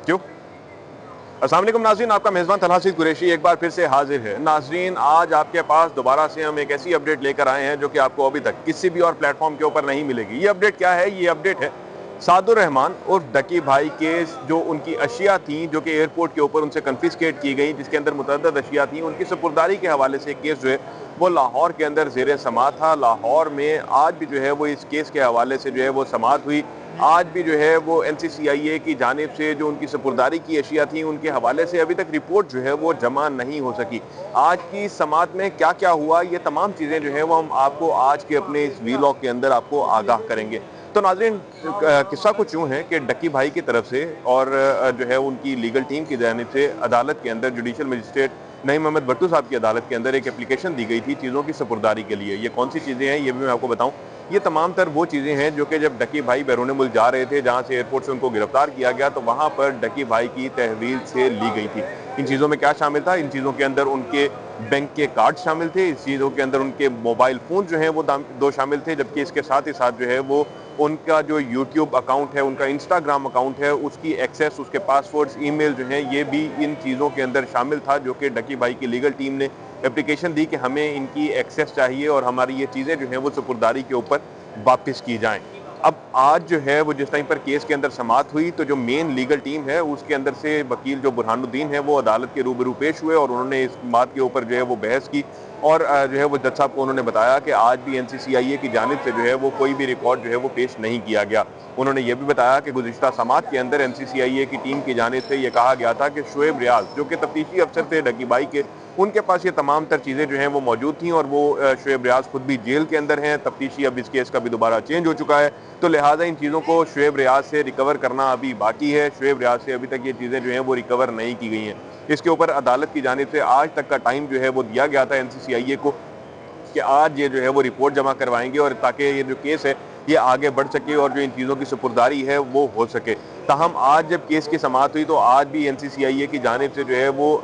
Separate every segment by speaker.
Speaker 1: क्यों? अस्सलाम वालेकुम नाज़रीन, आपका मेज़बान तलहा सिद्दीक़ कुरैशी एक बार फिर से हाजिर है। नाज़रीन, आज आपके पास दोबारा से हम एक ऐसी अपडेट लेकर आए हैं जो कि आपको अभी तक किसी भी और प्लेटफॉर्म के ऊपर नहीं मिलेगी। ये अपडेट क्या है? ये अपडेट है सादुर रहमान उर्फ डकी भाई के जो उनकी अशिया थी, जो कि एयरपोर्ट के ऊपर उनसे कन्फिस्केट की गई, जिसके अंदर मुतअद्दिद अशिया थी, उनकी सुपुर्दारी के हवाले से एक केस जो है वो लाहौर के अंदर ज़ेरे समाअत था। लाहौर में आज भी जो है वो इस केस के हवाले से जो है वो समाअत हुई। आज भी जो है वो NCCIA की जानिब से जो उनकी सुपुर्दारी की अशिया थी, उनके हवाले से अभी तक रिपोर्ट जो है वो जमा नहीं हो सकी। आज की समाअत में क्या क्या हुआ, ये तमाम चीज़ें जो है वो हम आपको आज के अपने इस वीलॉग के अंदर आपको आगाह करेंगे। तो नाज़रीन, किस्सा कुछ यूँ है कि डक्की भाई की तरफ से और जो है उनकी लीगल टीम की जानिब से अदालत के अंदर जुडिशल मजिस्ट्रेट नईम अहमद भट्टू साहब की अदालत के अंदर एक एप्लीकेशन दी गई थी चीज़ों की सुपुर्दारी के लिए। ये कौन सी चीज़ें हैं, ये भी मैं आपको बताऊँ। ये तमाम तर वो चीज़ें हैं जो कि जब डकी भाई बैरून मुल्क जा रहे थे, जहाँ से एयरपोर्ट से उनको गिरफ्तार किया गया, तो वहाँ पर डकी भाई की तहवील से ली गई थी। इन चीज़ों में क्या शामिल था? इन चीज़ों के अंदर उनके बैंक के कार्ड शामिल थे, इस चीज़ों के अंदर उनके मोबाइल फ़ोन जो हैं वो दो शामिल थे, जबकि इसके साथ ही साथ जो है वो उनका जो यूट्यूब अकाउंट है, उनका इंस्टाग्राम अकाउंट है, उसकी एक्सेस, उसके पासवर्ड्स, ईमेल जो हैं, ये भी इन चीज़ों के अंदर शामिल था, जो कि डकी भाई की लीगल टीम ने एप्लीकेशन दी कि हमें इनकी एक्सेस चाहिए और हमारी ये चीज़ें जो हैं वो सुपुर्दारी के ऊपर वापस की जाएँ। अब आज जो है वो जिस टाइम पर केस के अंदर समाअत हुई, तो जो मेन लीगल टीम है उसके अंदर से वकील जो बुरहानुद्दीन है वो अदालत के रूबरू पेश हुए और उन्होंने इस बात के ऊपर जो है वो बहस की और जो है वो जज साहब को उन्होंने बताया कि आज भी NCCIA की जानिब से जो है वो कोई भी रिकॉर्ड जो है वो पेश नहीं किया गया। उन्होंने ये भी बताया कि गुज़िश्ता समाअत के अंदर NCCIA की टीम की जानिब से ये कहा गया था कि शुएब रियाज, जो कि तफ्तीशी अफसर थे डकी भाई के, उनके पास ये तमाम तर चीज़ें जो हैं वो मौजूद थी और वो शुएब रियाज खुद भी जेल के अंदर हैं। तफ्तीशी अब इस केस का भी दोबारा चेंज हो चुका है, तो लिहाजा इन चीज़ों को शुएब रियाज से रिकवर करना अभी बाकी है। शुएब रियाज से अभी तक ये चीज़ें जो हैं वो रिकवर नहीं की गई हैं। इसके ऊपर अदालत की जानिब से आज तक का टाइम जो है वो दिया गया था NCCIA को कि आज ये जो है वो रिपोर्ट जमा करवाएंगे और ताकि ये जो केस है ये आगे बढ़ सके और जो इन चीज़ों की सुपुर्दारी है वो हो सके। ताहम आज जब केस की समाअत हुई तो आज भी NCCIA की जानिब से जो है वो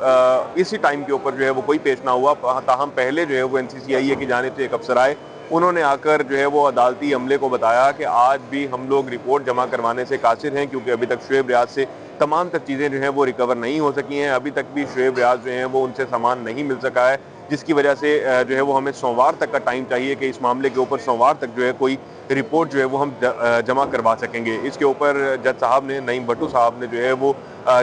Speaker 1: इसी टाइम के ऊपर जो है वो कोई पेश ना हुआ। ताहम पहले जो है वो NCCIA की जानिब से एक अफसर आए, उन्होंने आकर जो है वो अदालती अमले को बताया कि आज भी हम लोग रिपोर्ट जमा करवाने से कासिर हैं, क्योंकि अभी तक शुएब रियाज से तमाम तर चीज़ें जो हैं वो रिकवर नहीं हो सकी हैं। अभी तक भी शुएब रियाज जो हैं वो उनसे सामान नहीं मिल सका है, जिसकी वजह से जो है वो हमें सोमवार तक का टाइम चाहिए कि इस मामले के ऊपर सोमवार तक जो है कोई रिपोर्ट जो है वो हम जमा करवा सकेंगे। इसके ऊपर जज साहब ने, नईम भट्टू साहब ने जो है वो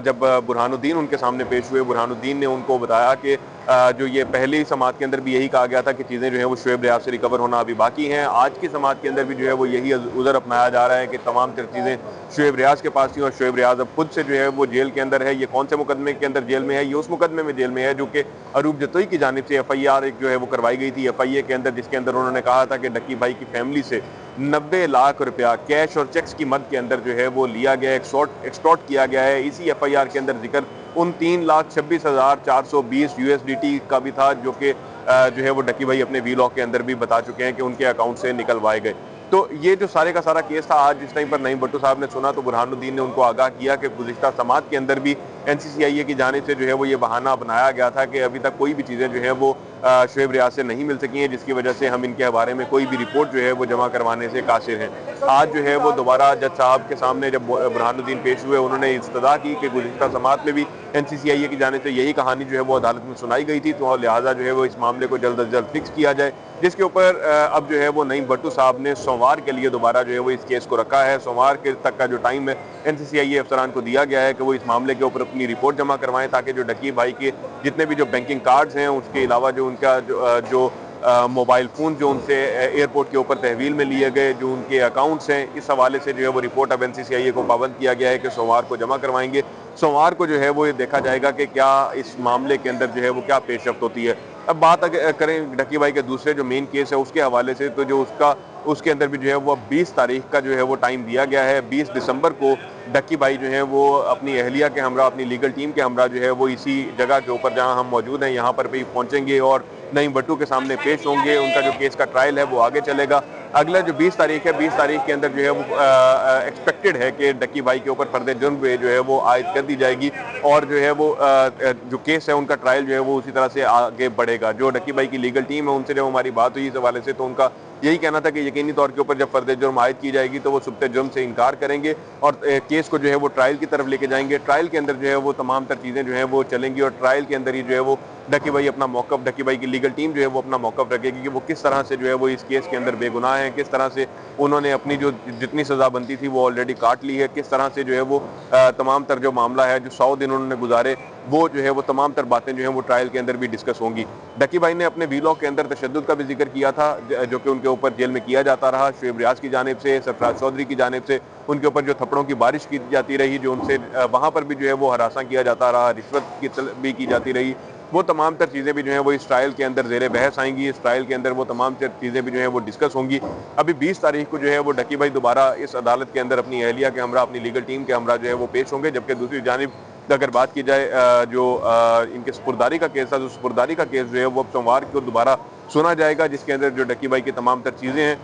Speaker 1: जब बुरहानुद्दीन उनके सामने पेश हुए, बुरहानुद्दीन ने उनको बताया कि जो ये पहली समाअत के अंदर भी यही कहा गया था कि चीज़ें जो है वो शुएब रियाज से रिकवर होना अभी बाकी हैं। आज की समाअत के अंदर भी जो है वो यही उज़र अपनाया जा रहा है कि तमाम तर चीज़ें शुएब रियाज के पास थी और शुएब रियाज अब खुद से जो है वो जेल के अंदर है। ये कौन से मुकदमे के अंदर जेल में है? ये उस मुकदमे में जेल में है जो कि अरूब जतोई की जानिब से FIR एक जो है वो करवाई गई थी FIA के अंदर, जिसके अंदर उन्होंने कहा था कि डक्की भाई की फैमिली से 90 लाख रुपया कैश और चेक्स की मद के अंदर जो है वो लिया गया, एक्सटॉर्ट किया गया है। इसी FIR के अंदर जिक्र उन 3,26,420 USDT का भी था, जो कि जो है वो डक्की भाई अपने वीलॉग के अंदर भी बता चुके हैं कि उनके अकाउंट से निकलवाए गए। तो ये जो सारे का सारा केस था, आज जिस टाइम पर नईम भट्टू साहब ने सुना तो बुरहानुद्दीन ने उनको आगाह किया कि गुज़िश्ता समाअत के अंदर भी NCCIA की जानिब से जो है वो ये बहाना अपनाया गया था कि अभी तक कोई भी चीज़ें जो है वो शुएब रियाज से नहीं मिल सकी हैं, जिसकी वजह से हम इनके बारे में कोई भी रिपोर्ट जो है वो जमा करवाने से कासिर हैं। आज जो है वो दोबारा जज साहब के सामने जब बुरहानुद्दीन पेश हुए, उन्होंने इस्तदा की कि गुज़िश्ता समाअत में भी NCCIA की जानिब से यही कहानी जो है वो अदालत में सुनाई गई थी, तो लिहाजा जो है वो इस मामले को जल्द अज जल्द फिक्स किया जाए, जिसके ऊपर अब जो है वो नईम भट्टू साहब ने सोमवार के लिए दोबारा जो है वो इस केस को रखा है। सोमवार के तक का जो टाइम है NCCIA अफसरान को दिया गया है कि वो इस मामले के ऊपर अपनी रिपोर्ट जमा करवाएं, ताकि जो डकी भाई के जितने भी जो बैंकिंग कार्ड्स हैं, उसके अलावा जो उनका जो मोबाइल फ़ोन जो उनसे एयरपोर्ट के ऊपर तहवील में लिए गए, जो उनके अकाउंट्स हैं, इस हवाले से जो है वो रिपोर्ट अब NCCIA को पाबंद किया गया है कि सोमवार को जमा करवाएंगे। सोमवार को जो है वो ये देखा जाएगा कि क्या इस मामले के अंदर जो है वो क्या पेशरफ्त होती है। अब बात अगर करें डकी भाई के दूसरे जो मेन केस है उसके हवाले से, तो जो उसके अंदर भी जो है वो 20 तारीख का जो है वो टाइम दिया गया है। 20 दिसंबर को डक्की भाई जो है वो अपनी अहलिया के हमरा, अपनी लीगल टीम के हमरा जो है वो इसी जगह के ऊपर जहां हम मौजूद हैं यहाँ पर भी पहुंचेंगे और नईम भट्टू के सामने पेश होंगे। उनका जो केस का ट्रायल है वो आगे चलेगा अगला जो 20 तारीख है, 20 तारीख के अंदर जो है वो एक्सपेक्टेड है कि डक्की भाई के ऊपर फर्द जुर्म पे जो है वो आयद कर दी जाएगी और जो है वो जो केस है उनका ट्रायल जो है वो उसी तरह से आगे बढ़ेगा। जो डक्की भाई की लीगल टीम है उनसे जब हमारी बात हुई इस हवाले से, तो उनका यही कहना था कि यकीनी तौर के ऊपर जब फर्द जुर्म आयद की जाएगी तो वो सुब्ते जुर्म से इनकार करेंगे और केस को जो है वो ट्रायल की तरफ लेके जाएंगे। ट्रायल के अंदर जो है वो तमाम तर चीज़ें जो है वो चलेंगी और ट्रायल के अंदर ही जो है वो डक्की भाई अपना मौक़िफ़, डक्की भाई की लीगल टीम जो है वो अपना मौक़िफ़ रखेगी कि वो किस तरह से जो है वो इस केस के अंदर बेगुनाह हैं, किस तरह से उन्होंने अपनी जो जितनी सज़ा बनती थी वो ऑलरेडी काट ली है, किस तरह से जो है वो तमाम तर जो मामला है, जो 100 दिन उन्होंने गुजारे, वो जो है वो तमाम तर बातें जो हैं वो ट्रायल के अंदर भी डिस्कस होंगी। डक्की भाई ने अपने वीलॉग के अंदर तशद्दुद का भी जिक्र किया था, जो कि उनके ऊपर जेल में किया जाता रहा। शुएब रियाज की जानिब से, सरफराज चौधरी की जानिब से उनके ऊपर जो थप्पड़ों की बारिश की जाती रही, जो उनसे वहाँ पर भी जो है वो हरासा किया जाता रहा, रिश्वत की तलब भी की जाती रही, वो तमाम तर चीज़ें भी जो हैं वो इस ट्रायल के अंदर ज़ेरे बहस आएंगी। इस ट्रायल के अंदर वो तमाम तर चीज़ें भी जो हैं वो डिस्कस होंगी। अभी 20 तारीख को जो है वो डक्की भाई दोबारा इस अदालत के अंदर अपनी अहलिया के हमरा, अपनी लीगल टीम के हमरा जो है वो पेश होंगे। जबकि दूसरी जानिब अगर बात की जाए जो इनके सुपुर्दारी का केस था, जो सुपुर्दारी का केस जो है वो अब सोमवार को दोबारा सुना जाएगा, जिसके अंदर जो डक्की भाई की तमाम तर चीज़ें हैं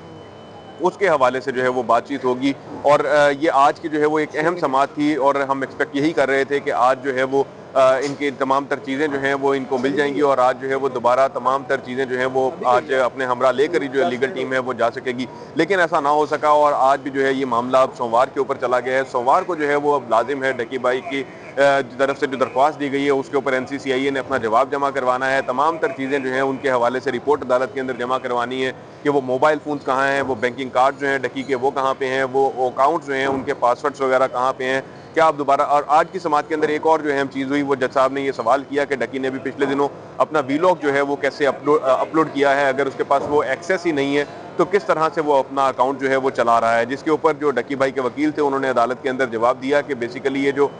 Speaker 1: उसके हवाले से जो है वो बातचीत होगी। और ये आज की जो है वो एक अहम समाअत थी और हम एक्सपेक्ट यही कर रहे थे कि आज जो है वो इनकी तमाम तर चीज़ें जो हैं वो इनको मिल जाएंगी और आज जो है वो दोबारा तमाम तर चीज़ें जो हैं वो आज अपने हमरा लेकर ही जो है लीगल टीम है वो जा सकेगी। लेकिन ऐसा ना हो सका और आज भी जो है ये मामला अब सोमवार के ऊपर चला गया है। सोमवार को जो है वो अब लाजिम है डक्की भाई की तरफ से जो दरख्वास्त दी गई है उसके ऊपर NCCIA ने अपना जवाब जमा करवाना है। तमाम तर चीज़ें जो हैं उनके हवाले से रिपोर्ट अदालत के अंदर जमा करवानी है कि वो मोबाइल फ़ोन्स कहाँ हैं, वो बैंकिंग कार्ड जो हैं डक्की के वो कहाँ पे हैं, वो अकाउंट जो हैं उनके पासवर्ड्स वगैरह कहाँ पे हैं, क्या आप दोबारा। और आज की समाअत के अंदर एक और जो अहम चीज़ हुई, वो जज साहब ने ये सवाल किया कि डक्की ने भी पिछले दिनों अपना वीलॉग जो है वो कैसे अपलोड किया है, अगर उसके पास वो एक्सेस ही नहीं है तो किस तरह से वो अपना अकाउंट जो है वो चला रहा है। जिसके ऊपर जो डक्की भाई के वकील थे उन्होंने अदालत के अंदर जवाब दिया कि बेसिकली ये जो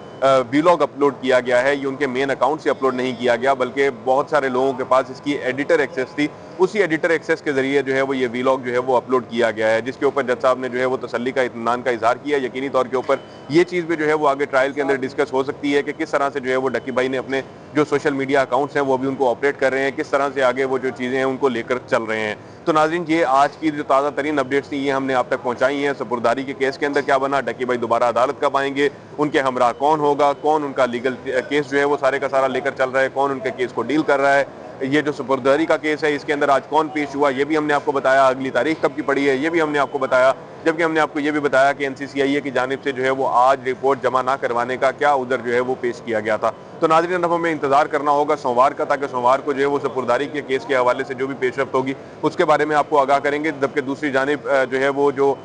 Speaker 1: वीलॉग अपलोड किया गया है ये उनके मेन अकाउंट से अपलोड नहीं किया गया, बल्कि बहुत सारे लोगों के पास इसकी एडिटर एक्सेस थी, उसी एडिटर एक्सेस के जरिए जो है वो ये वीलॉग जो है वो अपलोड किया गया है। जिसके ऊपर जज साहब ने जो है वो तसल्ली का, इत्मीनान का इजहार किया। यकीनी तौर के ऊपर ये चीज़ भी जो है वो आगे ट्रायल के अंदर डिस्कस हो सकती है कि किस तरह से जो है वो डक्की भाई ने अपने जो सोशल मीडिया अकाउंट्स हैं वो भी उनको ऑपरेट कर रहे हैं, किस तरह से आगे वो जो चीज़ें हैं उनको लेकर चल रहे हैं। तो नाज़रीन, ये आज की जो ताज़ा तरीन अपडेट्स थी ये हमने आप तक पहुंचाई हैं। सुपुर्दारी के केस के अंदर क्या बना, डक्की भाई दोबारा अदालत कब आएंगे, उनके हमरा कौन होगा, कौन उनका लीगल केस जो है वो सारे का सारा लेकर चल रहा है, कौन उनके केस को डील कर रहा है, ये जो सुपुर्दारी का केस है इसके अंदर आज कौन पेश हुआ ये भी हमने आपको बताया, अगली तारीख कब की पड़ी है ये भी हमने आपको बताया। जबकि हमने आपको ये भी बताया कि NCCIA की जानिब से जो है वो आज रिपोर्ट जमा ना करवाने का क्या उधर जो है वो पेश किया गया था। तो नाज़रीन, अब हमें इंतजार करना होगा सोमवार का, ताकि सोमवार को जो है वो सुपुर्दारी के केस के हवाले से जो भी पेशरफ्त होगी उसके बारे में आपको आगाह करेंगे। जबकि दूसरी जानिब जो है वो जो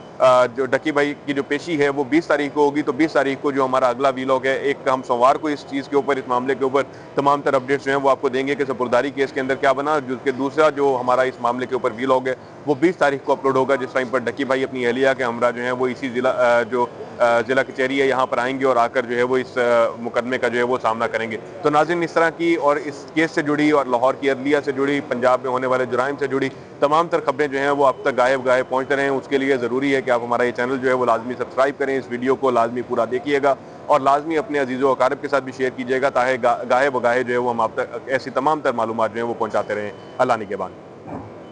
Speaker 1: डक्की भाई की जो पेशी है वो 20 तारीख को होगी। तो 20 तारीख को जो हमारा अगला वीलॉग है, एक हम सोमवार को इस चीज़ के ऊपर, इस मामले के ऊपर तमाम तर अपडेट्स जो हैं वो आपको देंगे कि सुपुर्दारी केस के अंदर क्या बना। जो दूसरा जो हमारा इस मामले के ऊपर वीलॉग है वो 20 तारीख को अपलोड होगा, जिस टाइम पर डक्की भाई अपनी अहलिया के हमरा जो है वो इसी ज़िला कचहरी है यहाँ पर आएंगे और आकर जो है वो इस मुकदमे का जो है वो सामना करेंगे। तो नाज़रीन, इस तरह की और इस केस से जुड़ी और लाहौर की अदलिया से जुड़ी, पंजाब में होने वाले जुराइम से जुड़ी तमाम तर खबरें जो हैं वो अब तक गायब पहुँचते रहें, उसके लिए ज़रूरी है कि आप हमारा ये चैनल जो है वो लाजमी सब्सक्राइब करें, इस वीडियो को लाजमी पूरा देखिएगा और लाजमी अपने अजीज़ों अकारिब के साथ भी शेयर कीजिएगा, ताकि गाहे बगाहे जो है वो हम आप तक ऐसी तमाम तर मालूमात जो है वो पहुँचाते रहें। अल्लाह निगहबान।